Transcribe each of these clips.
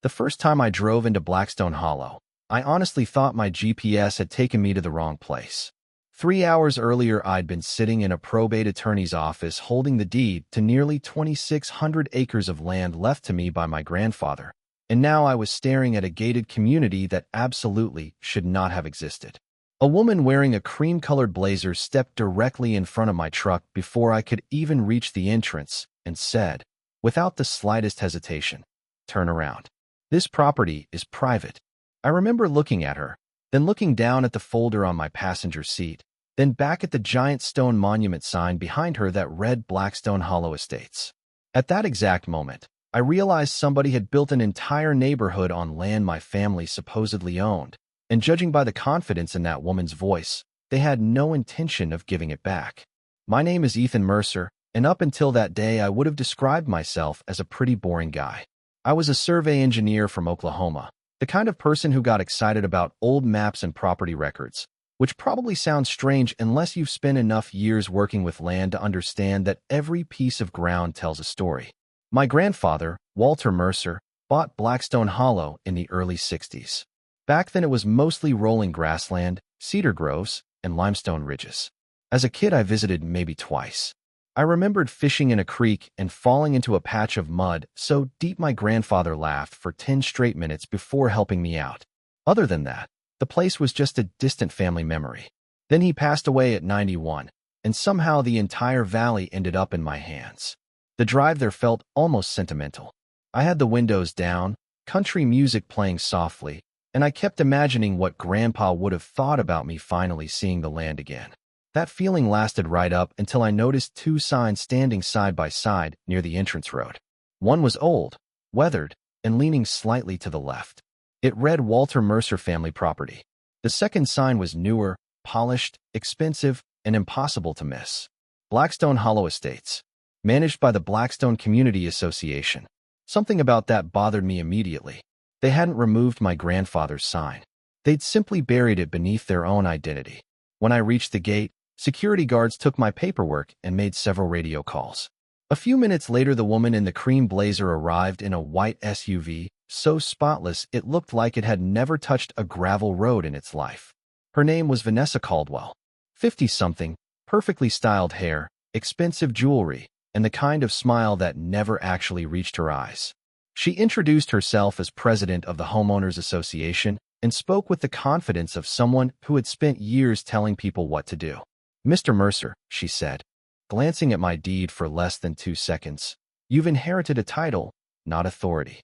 The first time I drove into Blackstone Hollow, I honestly thought my GPS had taken me to the wrong place. 3 hours earlier, I'd been sitting in a probate attorney's office holding the deed to nearly 2,600 acres of land left to me by my grandfather, and now I was staring at a gated community that absolutely should not have existed. A woman wearing a cream-colored blazer stepped directly in front of my truck before I could even reach the entrance and said, without the slightest hesitation, "Turn around. This property is private." I remember looking at her, then looking down at the folder on my passenger seat, then back at the giant stone monument sign behind her that read Blackstone Hollow Estates. At that exact moment, I realized somebody had built an entire neighborhood on land my family supposedly owned, and judging by the confidence in that woman's voice, they had no intention of giving it back. My name is Ethan Mercer, and up until that day I would have described myself as a pretty boring guy. I was a survey engineer from Oklahoma, the kind of person who got excited about old maps and property records, which probably sounds strange unless you've spent enough years working with land to understand that every piece of ground tells a story. My grandfather, Walter Mercer, bought Blackstone Hollow in the early 60s. Back then it was mostly rolling grassland, cedar groves, and limestone ridges. As a kid I visited maybe twice. I remembered fishing in a creek and falling into a patch of mud so deep my grandfather laughed for 10 straight minutes before helping me out. Other than that, the place was just a distant family memory. Then he passed away at 91, and somehow the entire valley ended up in my hands. The drive there felt almost sentimental. I had the windows down, country music playing softly, and I kept imagining what Grandpa would have thought about me finally seeing the land again. That feeling lasted right up until I noticed two signs standing side by side near the entrance road. One was old, weathered, and leaning slightly to the left. It read Walter Mercer Family Property. The second sign was newer, polished, expensive, and impossible to miss. Blackstone Hollow Estates, managed by the Blackstone Community Association. Something about that bothered me immediately. They hadn't removed my grandfather's sign. They'd simply buried it beneath their own identity. When I reached the gate, security guards took my paperwork and made several radio calls. A few minutes later, the woman in the cream blazer arrived in a white SUV, so spotless it looked like it had never touched a gravel road in its life. Her name was Vanessa Caldwell. 50-something, perfectly styled hair, expensive jewelry, and the kind of smile that never actually reached her eyes. She introduced herself as president of the Homeowners Association and spoke with the confidence of someone who had spent years telling people what to do. "Mr. Mercer," she said, glancing at my deed for less than 2 seconds, "you've inherited a title, not authority."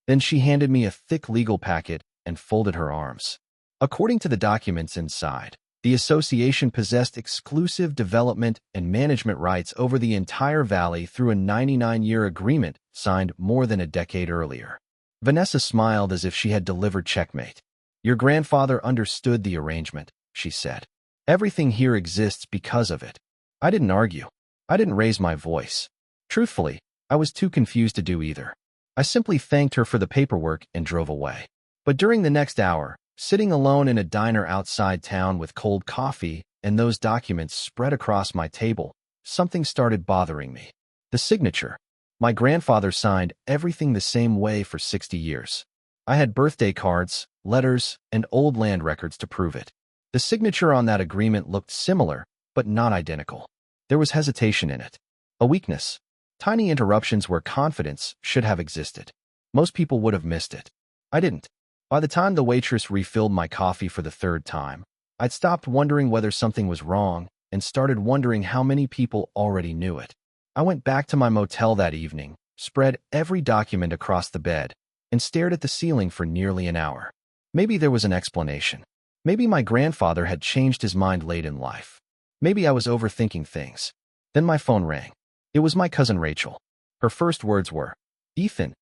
Then she handed me a thick legal packet and folded her arms. According to the documents inside, the association possessed exclusive development and management rights over the entire valley through a 99-year agreement signed more than a decade earlier. Vanessa smiled as if she had delivered checkmate. "Your grandfather understood the arrangement," she said. "Everything here exists because of it." I didn't argue. I didn't raise my voice. Truthfully, I was too confused to do either. I simply thanked her for the paperwork and drove away. But during the next hour, sitting alone in a diner outside town with cold coffee and those documents spread across my table, something started bothering me. The signature. My grandfather signed everything the same way for 60 years. I had birthday cards, letters, and old land records to prove it. The signature on that agreement looked similar, but not identical. There was hesitation in it. A weakness. Tiny interruptions where confidence should have existed. Most people would have missed it. I didn't. By the time the waitress refilled my coffee for the third time, I'd stopped wondering whether something was wrong and started wondering how many people already knew it. I went back to my motel that evening, spread every document across the bed, and stared at the ceiling for nearly an hour. Maybe there was an explanation. Maybe my grandfather had changed his mind late in life. Maybe I was overthinking things. Then my phone rang. It was my cousin Rachel. Her first words were, "Ethan,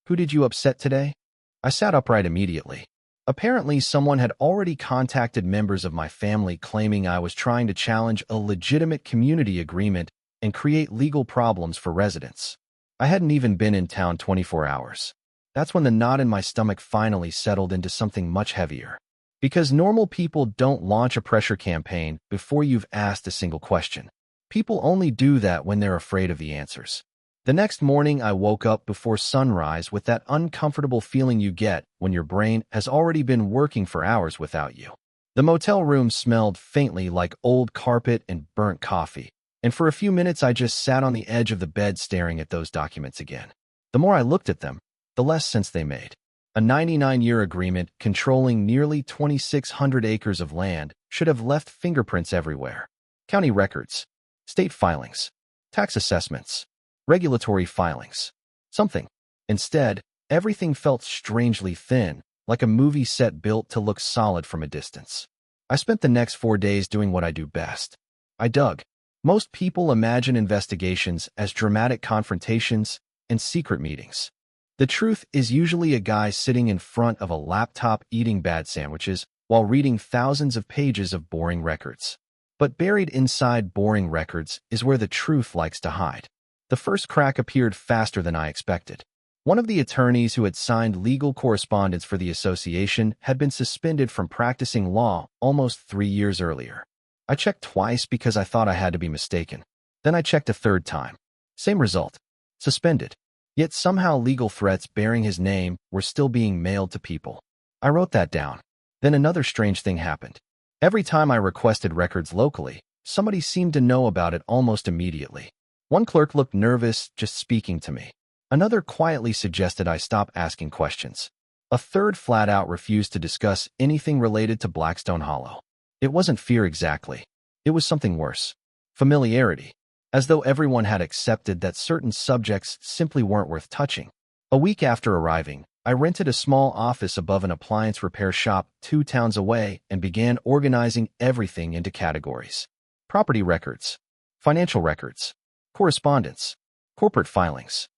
who did you upset today?" I sat upright immediately. Apparently, someone had already contacted members of my family claiming I was trying to challenge a legitimate community agreement and create legal problems for residents. I hadn't even been in town 24 hours. That's when the knot in my stomach finally settled into something much heavier. Because normal people don't launch a pressure campaign before you've asked a single question. People only do that when they're afraid of the answers. The next morning, I woke up before sunrise with that uncomfortable feeling you get when your brain has already been working for hours without you. The motel room smelled faintly like old carpet and burnt coffee, and for a few minutes I just sat on the edge of the bed staring at those documents again. The more I looked at them, the less sense they made. A 99-year agreement controlling nearly 2,600 acres of land should have left fingerprints everywhere. County records, state filings, tax assessments, regulatory filings. Something. Instead, everything felt strangely thin, like a movie set built to look solid from a distance. I spent the next 4 days doing what I do best. I dug. Most people imagine investigations as dramatic confrontations and secret meetings. The truth is usually a guy sitting in front of a laptop eating bad sandwiches while reading thousands of pages of boring records. But buried inside boring records is where the truth likes to hide. The first crack appeared faster than I expected. One of the attorneys who had signed legal correspondence for the association had been suspended from practicing law almost 3 years earlier. I checked twice because I thought I had to be mistaken. Then I checked a third time. Same result. Suspended. Yet somehow legal threats bearing his name were still being mailed to people. I wrote that down. Then another strange thing happened. Every time I requested records locally, somebody seemed to know about it almost immediately. One clerk looked nervous just speaking to me. Another quietly suggested I stop asking questions. A third flat out refused to discuss anything related to Blackstone Hollow. It wasn't fear exactly. It was something worse. Familiarity. As though everyone had accepted that certain subjects simply weren't worth touching. A week after arriving, I rented a small office above an appliance repair shop 2 towns away and began organizing everything into categories. Property records, financial records, correspondence, corporate filings,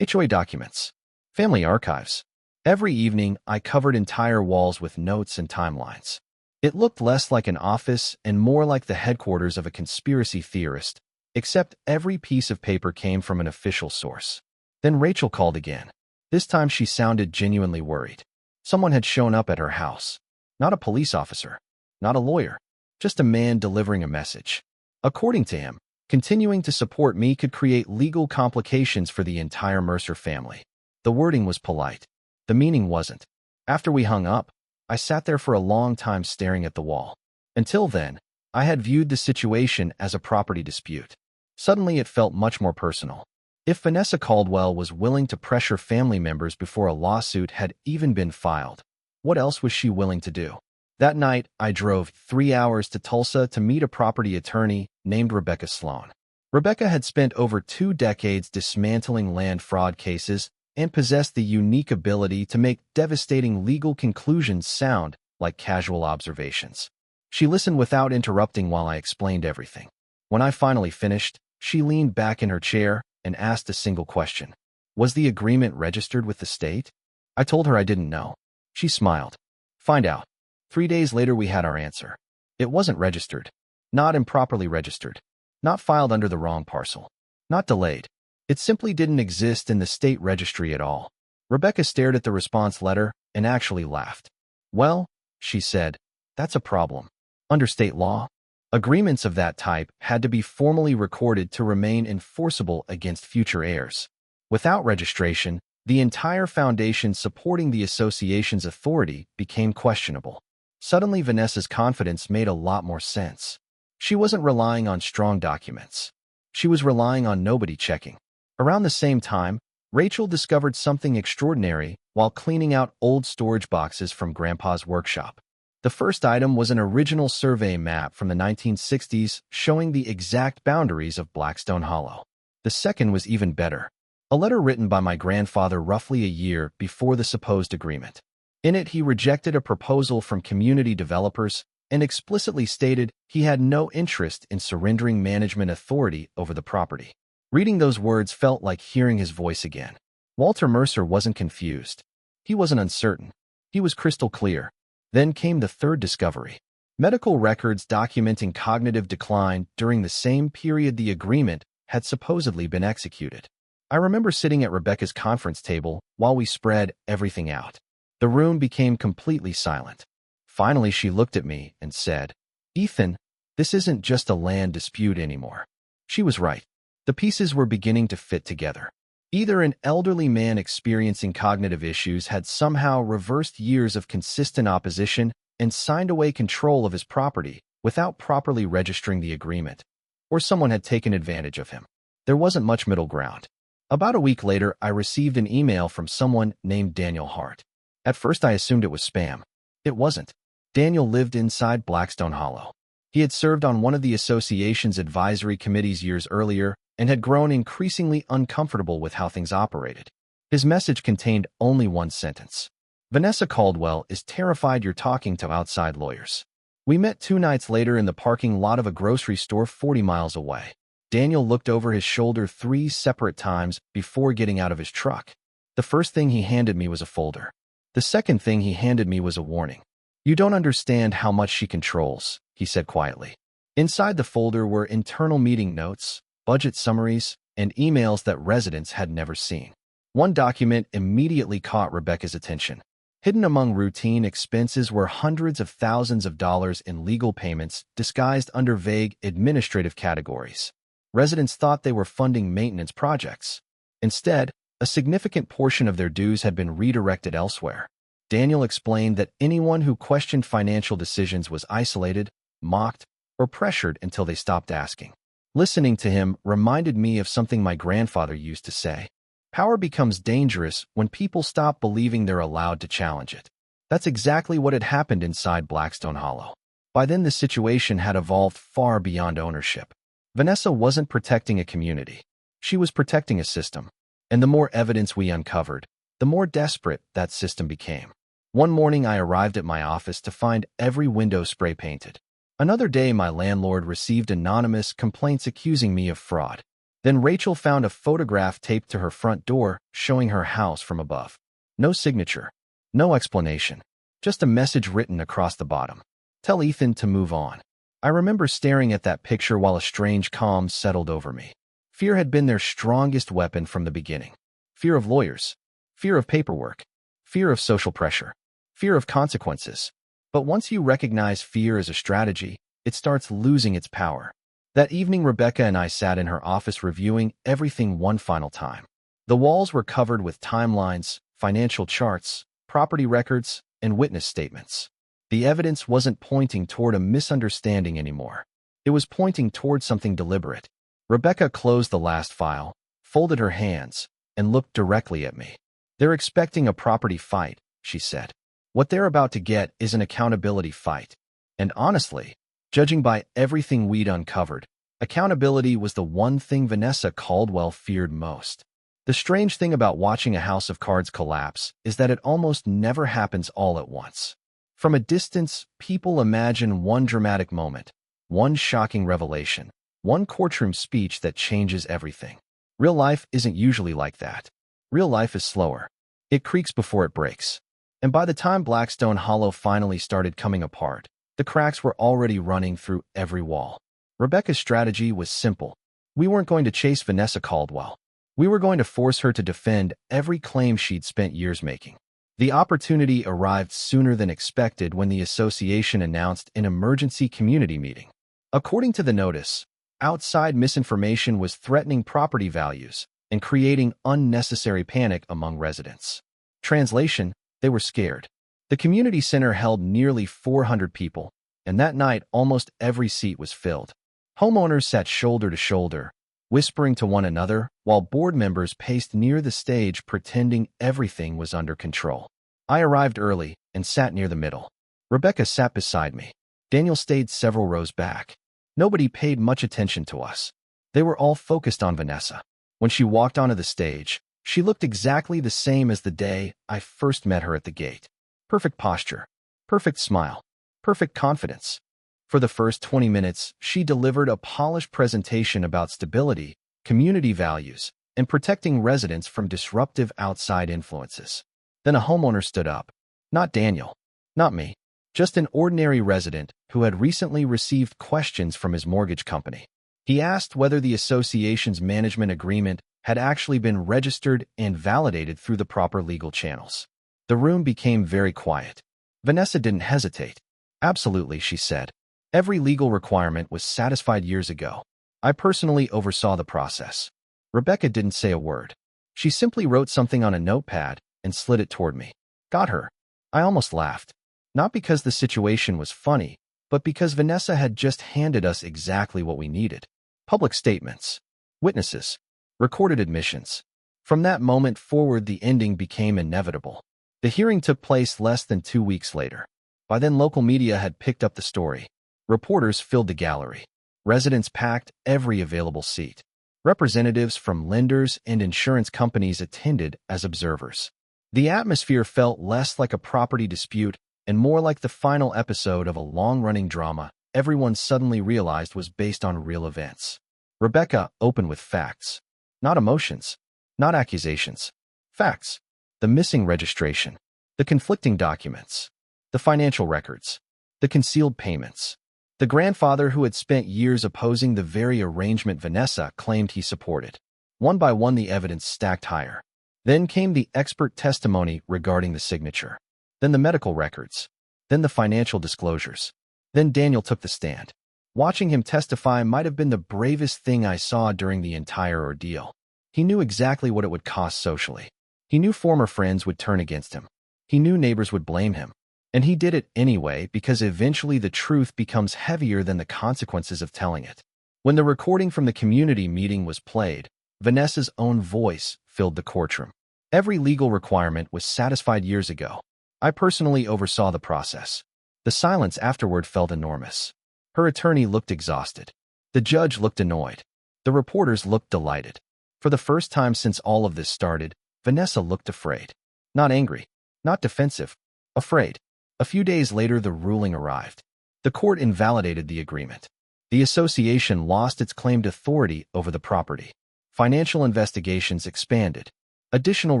HOA documents, family archives. Every evening, I covered entire walls with notes and timelines. It looked less like an office and more like the headquarters of a conspiracy theorist, except every piece of paper came from an official source. Then Rachel called again. This time she sounded genuinely worried. Someone had shown up at her house. Not a police officer, not a lawyer, just a man delivering a message. According to him, continuing to support me could create legal complications for the entire Mercer family. The wording was polite. The meaning wasn't. After we hung up, I sat there for a long time staring at the wall. Until then, I had viewed the situation as a property dispute. Suddenly it felt much more personal. If Vanessa Caldwell was willing to pressure family members before a lawsuit had even been filed, what else was she willing to do? That night, I drove 3 hours to Tulsa to meet a property attorney named Rebecca Sloan. Rebecca had spent over 2 decades dismantling land fraud cases and possessed the unique ability to make devastating legal conclusions sound like casual observations. She listened without interrupting while I explained everything. When I finally finished, she leaned back in her chair and asked a single question. Was the agreement registered with the state? I told her I didn't know. She smiled. Find out. 3 days later we had our answer. It wasn't registered. Not improperly registered. Not filed under the wrong parcel. Not delayed. It simply didn't exist in the state registry at all. Rebecca stared at the response letter and actually laughed. Well, she said, that's a problem. Under state law, agreements of that type had to be formally recorded to remain enforceable against future heirs. Without registration, the entire foundation supporting the association's authority became questionable. Suddenly, Vanessa's confidence made a lot more sense. She wasn't relying on strong documents. She was relying on nobody checking. Around the same time, Rachel discovered something extraordinary while cleaning out old storage boxes from Grandpa's workshop. The first item was an original survey map from the 1960s showing the exact boundaries of Blackstone Hollow. The second was even better. A letter written by my grandfather roughly a year before the supposed agreement. In it, he rejected a proposal from community developers and explicitly stated he had no interest in surrendering management authority over the property. Reading those words felt like hearing his voice again. Walter Mercer wasn't confused. He wasn't uncertain. He was crystal clear. Then came the third discovery. Medical records documenting cognitive decline during the same period the agreement had supposedly been executed. I remember sitting at Rebecca's conference table while we spread everything out. The room became completely silent. Finally, she looked at me and said, "Ethan, this isn't just a land dispute anymore." She was right. The pieces were beginning to fit together. Either an elderly man experiencing cognitive issues had somehow reversed years of consistent opposition and signed away control of his property without properly registering the agreement, or someone had taken advantage of him. There wasn't much middle ground. About a week later, I received an email from someone named Daniel Hart. At first, I assumed it was spam. It wasn't. Daniel lived inside Blackstone Hollow. He had served on one of the association's advisory committees years earlier and had grown increasingly uncomfortable with how things operated. His message contained only one sentence. Vanessa Caldwell is terrified you're talking to outside lawyers. We met 2 nights later in the parking lot of a grocery store 40 miles away. Daniel looked over his shoulder 3 separate times before getting out of his truck. The first thing he handed me was a folder. The second thing he handed me was a warning. You don't understand how much she controls, he said quietly. Inside the folder were internal meeting notes, budget summaries, and emails that residents had never seen. One document immediately caught Rebecca's attention. Hidden among routine expenses were hundreds of thousands of dollars in legal payments disguised under vague administrative categories. Residents thought they were funding maintenance projects. Instead, a significant portion of their dues had been redirected elsewhere. Daniel explained that anyone who questioned financial decisions was isolated, mocked, or pressured until they stopped asking. Listening to him reminded me of something my grandfather used to say. Power becomes dangerous when people stop believing they're allowed to challenge it. That's exactly what had happened inside Blackstone Hollow. By then, the situation had evolved far beyond ownership. Vanessa wasn't protecting a community. She was protecting a system. And the more evidence we uncovered, the more desperate that system became. One morning, I arrived at my office to find every window spray painted. Another day, my landlord received anonymous complaints accusing me of fraud. Then Rachel found a photograph taped to her front door showing her house from above. No signature, no explanation, just a message written across the bottom. Tell Ethan to move on. I remember staring at that picture while a strange calm settled over me. Fear had been their strongest weapon from the beginning. Fear of lawyers, fear of paperwork, fear of social pressure, fear of consequences. But once you recognize fear as a strategy, it starts losing its power. That evening, Rebecca and I sat in her office reviewing everything one final time. The walls were covered with timelines, financial charts, property records, and witness statements. The evidence wasn't pointing toward a misunderstanding anymore. It was pointing toward something deliberate. Rebecca closed the last file, folded her hands, and looked directly at me. They're expecting a property fight, she said. What they're about to get is an accountability fight. And honestly, judging by everything we'd uncovered, accountability was the one thing Vanessa Caldwell feared most. The strange thing about watching a house of cards collapse is that it almost never happens all at once. From a distance, people imagine one dramatic moment, one shocking revelation, one courtroom speech that changes everything. Real life isn't usually like that. Real life is slower. It creaks before it breaks. And by the time Blackstone Hollow finally started coming apart, the cracks were already running through every wall. Rebecca's strategy was simple. We weren't going to chase Vanessa Caldwell. We were going to force her to defend every claim she'd spent years making. The opportunity arrived sooner than expected when the association announced an emergency community meeting. According to the notice, outside misinformation was threatening property values and creating unnecessary panic among residents. Translation, they were scared. The community center held nearly 400 people, and that night almost every seat was filled. Homeowners sat shoulder to shoulder, whispering to one another, while board members paced near the stage pretending everything was under control. I arrived early and sat near the middle. Rebecca sat beside me. Daniel stayed several rows back. Nobody paid much attention to us. They were all focused on Vanessa. When she walked onto the stage, she looked exactly the same as the day I first met her at the gate. Perfect posture, perfect smile, perfect confidence. For the first 20 minutes, she delivered a polished presentation about stability, community values, and protecting residents from disruptive outside influences. Then a homeowner stood up. Not Daniel, not me, just an ordinary resident who had recently received questions from his mortgage company. He asked whether the association's management agreement had actually been registered and validated through the proper legal channels. The room became very quiet. Vanessa didn't hesitate. Absolutely, she said. Every legal requirement was satisfied years ago. I personally oversaw the process. Rebecca didn't say a word. She simply wrote something on a notepad and slid it toward me. Got her. I almost laughed. Not because the situation was funny, but because Vanessa had just handed us exactly what we needed. Public statements, witnesses, recorded admissions. From that moment forward, the ending became inevitable. The hearing took place less than 2 weeks later. By then, local media had picked up the story. Reporters filled the gallery. Residents packed every available seat. Representatives from lenders and insurance companies attended as observers. The atmosphere felt less like a property dispute and more like the final episode of a long-running drama everyone suddenly realized was based on real events. Rebecca opened with facts. Not emotions. Not accusations. Facts. The missing registration. The conflicting documents. The financial records. The concealed payments. The grandfather who had spent years opposing the very arrangement Vanessa claimed he supported. One by one, the evidence stacked higher. Then came the expert testimony regarding the signature. Then the medical records. Then the financial disclosures. Then Daniel took the stand. Watching him testify might have been the bravest thing I saw during the entire ordeal. He knew exactly what it would cost socially. He knew former friends would turn against him. He knew neighbors would blame him. And he did it anyway because eventually the truth becomes heavier than the consequences of telling it. When the recording from the community meeting was played, Vanessa's own voice filled the courtroom. Every legal requirement was satisfied years ago. I personally oversaw the process. The silence afterward felt enormous. Her attorney looked exhausted. The judge looked annoyed. The reporters looked delighted. For the first time since all of this started, Vanessa looked afraid. Not angry. Not defensive. Afraid. A few days later, the ruling arrived. The court invalidated the agreement. The association lost its claimed authority over the property. Financial investigations expanded. Additional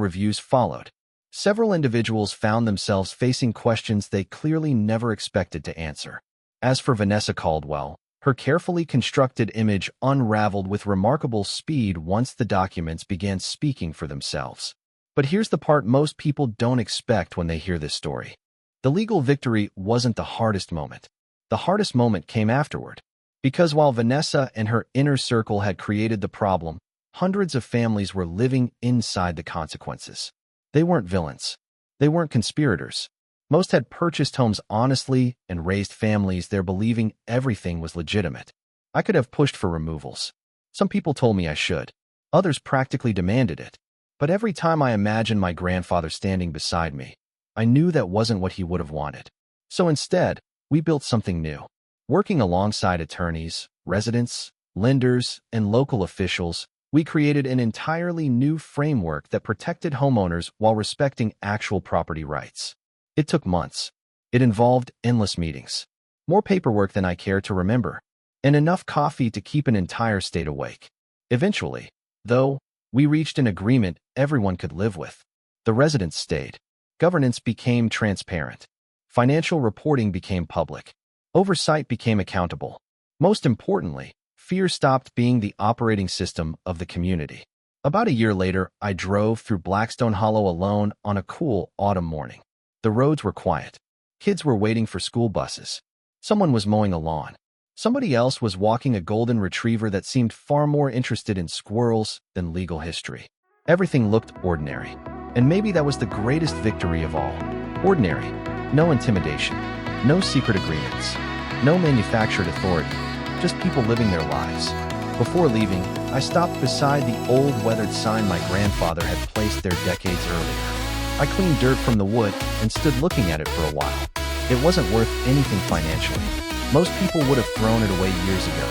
reviews followed. Several individuals found themselves facing questions they clearly never expected to answer. As for Vanessa Caldwell, her carefully constructed image unraveled with remarkable speed once the documents began speaking for themselves. But here's the part most people don't expect when they hear this story. The legal victory wasn't the hardest moment. The hardest moment came afterward. Because while Vanessa and her inner circle had created the problem, hundreds of families were living inside the consequences. They weren't villains. They weren't conspirators. Most had purchased homes honestly and raised families there believing everything was legitimate. I could have pushed for removals. Some people told me I should. Others practically demanded it. But every time I imagined my grandfather standing beside me, I knew that wasn't what he would have wanted. So instead, we built something new. Working alongside attorneys, residents, lenders, and local officials, we created an entirely new framework that protected homeowners while respecting actual property rights. It took months. It involved endless meetings, more paperwork than I care to remember, and enough coffee to keep an entire state awake. Eventually, though, we reached an agreement everyone could live with. The residents stayed. Governance became transparent. Financial reporting became public. Oversight became accountable. Most importantly, fear stopped being the operating system of the community. About a year later, I drove through Blackstone Hollow alone on a cool autumn morning. The roads were quiet. Kids were waiting for school buses. Someone was mowing a lawn. Somebody else was walking a golden retriever that seemed far more interested in squirrels than legal history. Everything looked ordinary. And maybe that was the greatest victory of all. Ordinary. No intimidation. No secret agreements. No manufactured authority. Just people living their lives. Before leaving, I stopped beside the old weathered sign my grandfather had placed there decades earlier. I cleaned dirt from the wood and stood looking at it for a while. It wasn't worth anything financially. Most people would have thrown it away years ago.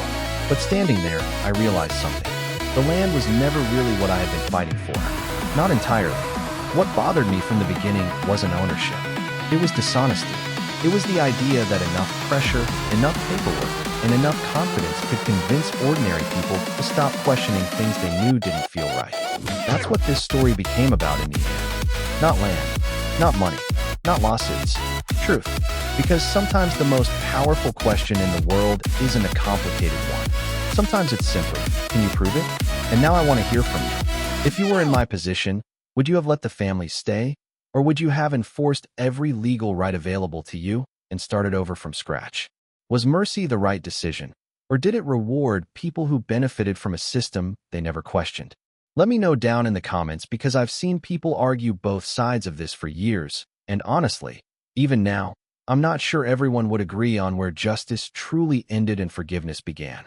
But standing there, I realized something. The land was never really what I had been fighting for. Not entirely. What bothered me from the beginning wasn't ownership. It was dishonesty. It was the idea that enough pressure, enough paperwork, and enough confidence could convince ordinary people to stop questioning things they knew didn't feel right. That's what this story became about in the end. Not land, not money, not lawsuits. Truth. Because sometimes the most powerful question in the world isn't a complicated one. Sometimes it's simply, can you prove it? And now I want to hear from you. If you were in my position, would you have let the family stay? Or would you have enforced every legal right available to you and started over from scratch? Was mercy the right decision? Or did it reward people who benefited from a system they never questioned? Let me know down in the comments because I've seen people argue both sides of this for years, and honestly, even now, I'm not sure everyone would agree on where justice truly ended and forgiveness began.